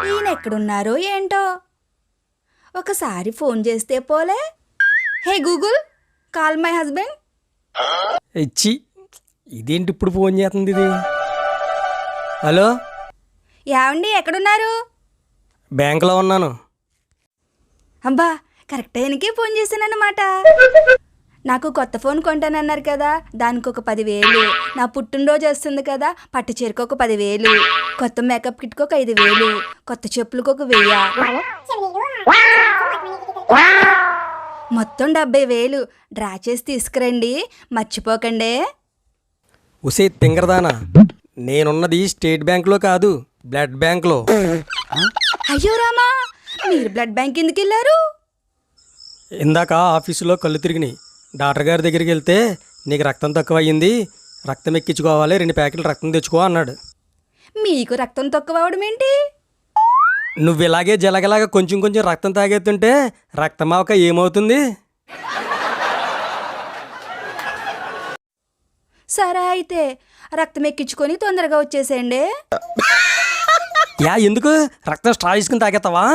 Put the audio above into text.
ఈయన ఎక్కడున్నారో ఏంటో. ఒకసారి ఫోన్ చేస్తే పోలే. హే గూగుల్, కాల్ మై హస్బెండ్. ఇచ్చి ఇదేంటి ఇప్పుడు ఫోన్ చేస్తుంది ఇది? హలో, ఏమండి ఎక్కడున్నారు? బ్యాంకులో ఉన్నాను. అబ్బా, కరెక్ట్ టైంకే ఫోన్ చేశానన్నమాట. నాకు కొత్త ఫోన్ కొంటానన్నారు కదా, దానికి ఒక 10,000. నా పుట్టినరోజు వస్తుంది కదా, పట్టు చీరకు ఒక 10,000, కొత్త మేకప్ కిట్కి ఒక 5,000, కొత్త చెప్పులకు ఒక 1,000, మొత్తం 70,000 డ్రా చేసి తీసుకురండి, మర్చిపోకండి. ఉసే తింగరదానా, నేనున్నది స్టేట్ బ్యాంక్లో కాదు, బ్లడ్ బ్యాంక్లో. అయ్యో రామా, మీరు బ్లడ్ బ్యాంక్ ఎందుకు వెళ్ళారు? ఇందాక ఆఫీసులో కళ్ళు తిరిగినాయి. డాక్టర్ గారి దగ్గరికి వెళ్తే నీకు రక్తం తక్కువ అయ్యింది, రక్తం ఎక్కించుకోవాలి, 2 ప్యాకెట్లు రక్తం తెచ్చుకో అన్నాడు. మీకు రక్తం తక్కువ అవడం ఏంటి? నువ్వు ఇలాగే జలగలాగా కొంచెం కొంచెం రక్తం తాగేస్తుంటే రక్తం అవక ఏమవుతుంది? సరే అయితే రక్తం ఎక్కించుకొని తొందరగా వచ్చేసేయండి. ఎందుకు రక్తం స్ట్రా తీసుకుని తాగేస్తావా?